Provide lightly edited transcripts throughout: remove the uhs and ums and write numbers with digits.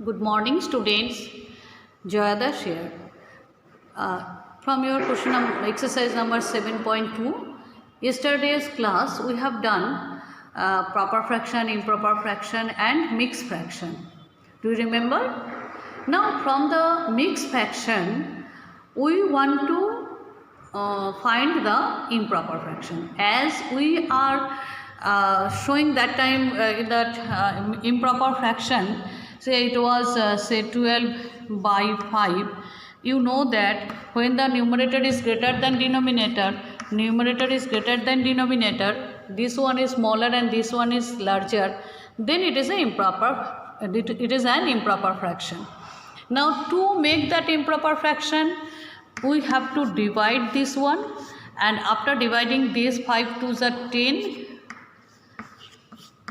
Good morning, students. Joyadash here. From your exercise number 7.2, yesterday's class we have done proper fraction, improper fraction and mixed fraction. Do you remember? Now from the mixed fraction, we want to find the improper fraction. As we are showing that time in that improper fraction, say it was say 12 by 5. You know that when the numerator is greater than denominator, this one is smaller and this one is larger, then it is an improper fraction. Now to make that improper fraction, we have to divide this one, and after dividing this 5 2s are 10,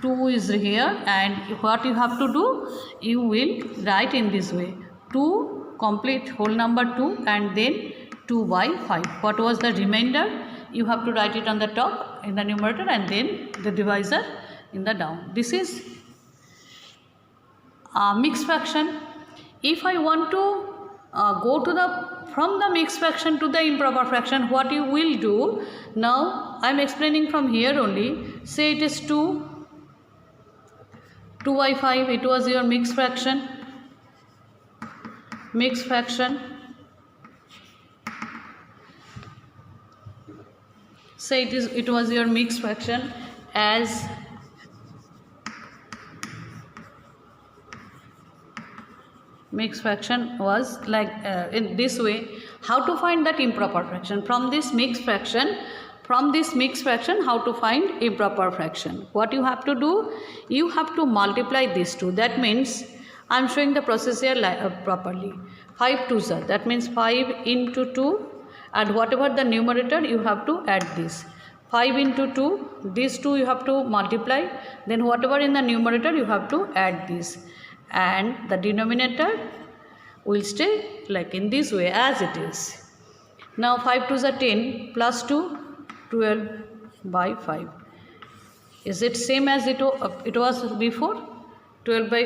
2 is here, and what you have to do, you will write in this way: 2 complete whole number 2 and then 2 by 5. What was the remainder? You have to write it on the top in the numerator and then the divisor in the down. This is mixed fraction. If I want to go to from the mixed fraction to the improper fraction, what you will do, now I am explaining from here only. Say it is 2 by 5, it was your mixed fraction. Say it was your mixed fraction, as mixed fraction was like in this way. How to find that improper fraction from this mixed fraction? How to find improper fraction? What you have to do, you have to multiply these two. That means I am showing the process here properly. 5 2s are, that means 5 into 2, and whatever the numerator you have to add this. 5 into 2, these two you have to multiply, then whatever in the numerator you have to add this, and the denominator will stay like in this way as it is. Now 5 2s are 10 plus 2, 12 by 5. Is it same as it was before? 12 by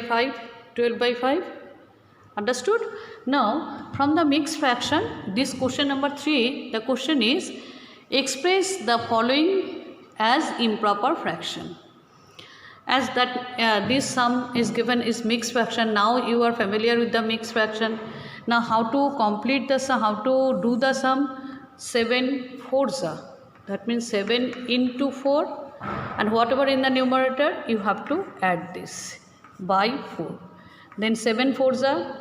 5. Understood? Now from the mixed fraction, this question number 3, the question is express the following as improper fraction. As that this sum is given is mixed fraction. Now you are familiar with the mixed fraction. Now how to complete the sum, how to do the sum? 7 4s are, that means 7 into 4, and whatever in the numerator you have to add this by 4. Then 7 4s are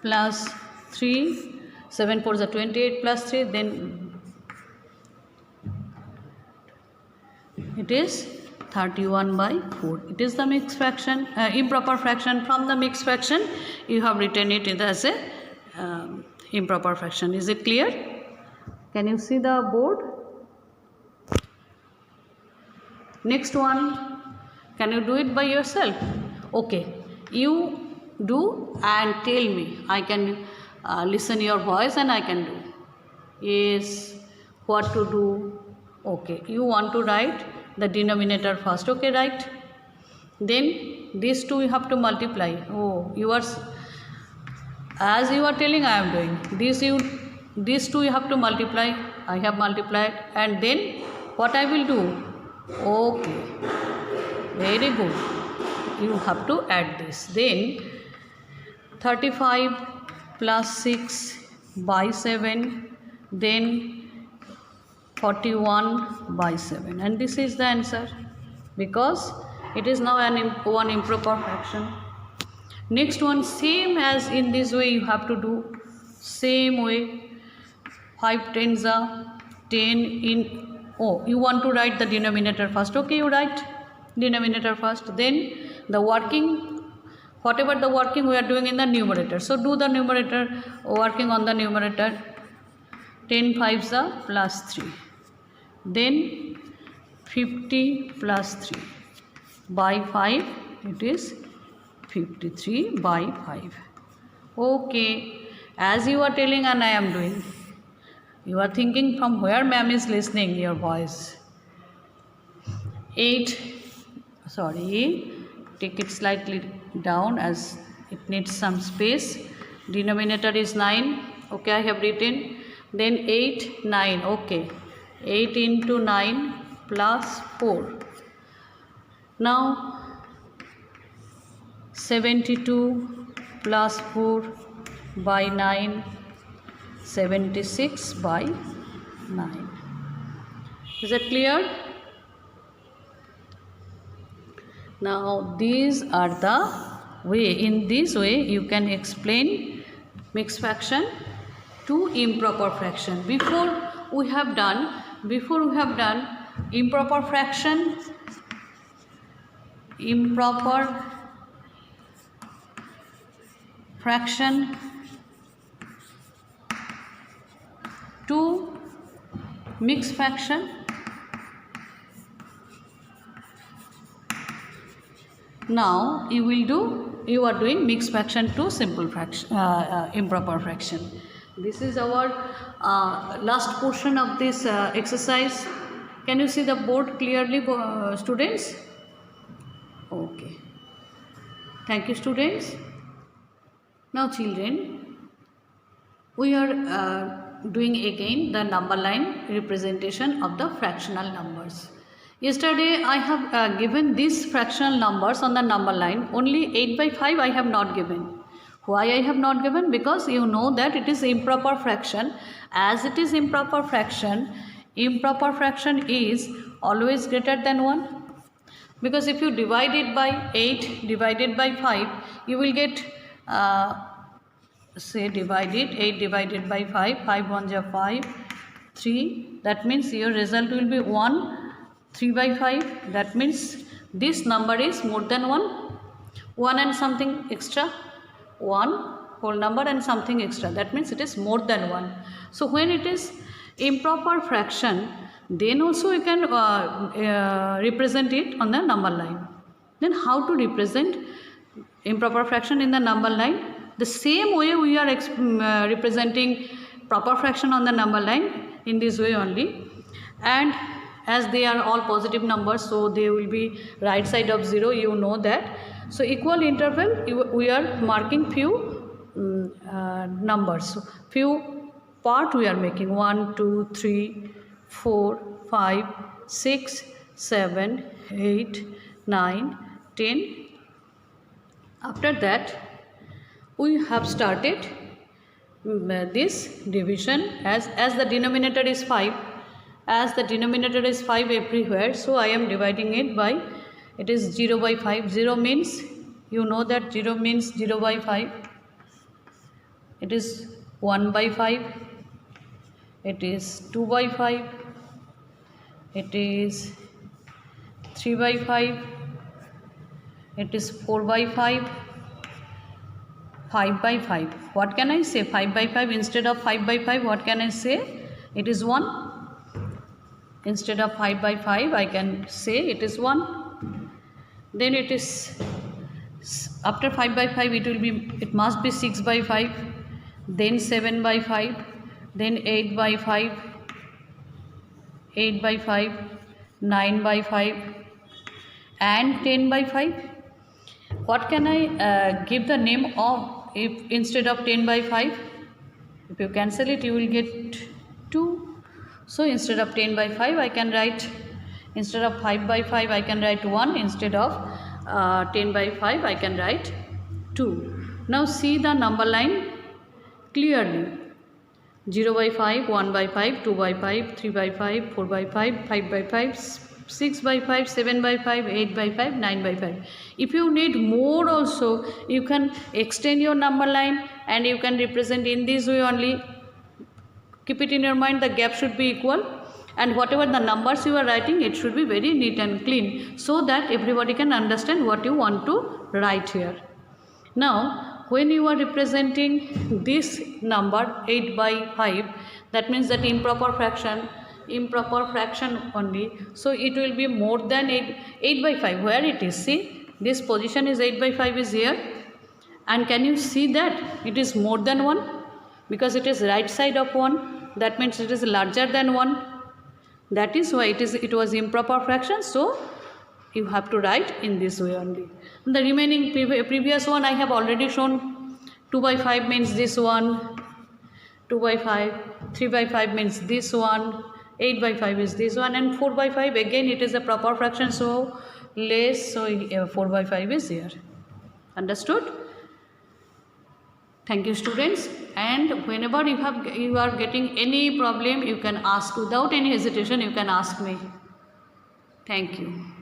plus 3, 7 4s are 28 plus 3, then it is 31 by 4. It is the mixed fraction, improper fraction. From the mixed fraction you have written it as a improper fraction. Is it clear? Can you see the board? Next one, can you do it by yourself? Okay, you do and tell me. I can listen your voice and I can do. Yes, what to do? Okay, you want to write the denominator first. Okay, right? Then these two you have to multiply. Oh, as you are telling, I am doing. These two you have to multiply. I have multiplied, and then what I will do? Okay, very good. You have to add this. Then 35 plus 6 by 7, then 41 by 7, and this is the answer, because it is now one improper fraction. Next one, same as in this way you have to do, same way. 5 10s are 10 in, you want to write the denominator first. Okay, you write denominator first, then the working, whatever the working we are doing in the numerator, so do the numerator, working on the numerator. 10 5s are plus 3, then 50 plus 3 by 5, it is 53 by 5. Okay, as you are telling and I am doing. You are thinking from where ma'am is listening your voice. 8 take it slightly down as it needs some space. Denominator is 9. Okay, I have written. Then 8, 9. Okay, 8 into 9 plus 4. Now 72 plus 4 by 9, 76 by 9. Is that clear? Now these are the way. In this way you can explain mixed fraction to improper fraction. Before we have done improper fraction to mixed fraction. Now you are doing mixed fraction to simple fraction, improper fraction. This is our last portion of this exercise. Can you see the board clearly, students? Okay. Thank you, students. Now children, we are doing again the number line representation of the fractional numbers. Yesterday I have given these fractional numbers on the number line. Only 8 by 5 I have not given. Why I have not given? Because you know that it is improper fraction. As it is improper fraction is always greater than 1. Because if you divide it by 8 divided by 5, you will get say divided 8 divided by 5, 5 1s are 5, 3. That means your result will be 1. 3 by 5, that means this number is more than 1 and something extra, 1 whole number and something extra, that means it is more than 1. So when it is improper fraction, then also you can represent it on the number line. Then how to represent improper fraction in the number line? The same way we are representing proper fraction on the number line, in this way only. And as they are all positive numbers, so they will be right side of 0, you know that. So equal interval, we are marking few numbers. So few part we are making 1, 2, 3, 4, 5, 6, 7, 8, 9, 10. After that, we have started this division as the denominator is 5. As the denominator is 5 everywhere, so I am dividing it by, it is 0 by 5. 0 means, you know that 0 means 0 by 5. It is 1 by 5. It is 2 by 5. It is 3 by 5. It is 4 by 5. 5 by 5. What can I say? 5 by 5 instead of 5 by 5, what can I say? It is 1. Instead of 5 by 5, I can say it is 1. Then it is, after 5 by 5, it must be 6 by 5, then 7 by 5, then 8 by 5, 8 by 5, 9 by 5, and 10 by 5. What can I give the name of, if instead of 10 by 5? If you cancel it, you will get 2. So instead of 10 by 5, I can write, instead of 5 by 5, I can write 1. Instead of 10 by 5, I can write 2. Now see the number line clearly. 0 by 5, 1 by 5, 2 by 5, 3 by 5, 4 by 5, 5 by 5, 6 by 5, 7 by 5, 8 by 5, 9 by 5. If you need more also, you can extend your number line and you can represent in this way only. Keep it in your mind, the gap should be equal, and whatever the numbers you are writing, it should be very neat and clean, so that everybody can understand what you want to write here. Now when you are representing this number 8 by 5, that means that improper fraction only, so it will be more than 8 by 5. Where it is, see, this position is 8 by 5 is here, and can you see that it is more than 1? Because it is right side of 1, that means it is larger than 1. That is why it was improper fraction. So You have to write in this way only. The remaining previous one I have already shown. 2 by 5 means this one, 2 by 5, 3 by 5 means this one, 8 by 5 is this one, and 4 by 5 again it is a proper fraction, so less, so 4 by 5 is here. Understood? Thank you, students. And whenever you are getting any problem, you can ask without any hesitation. You can ask me. Thank you.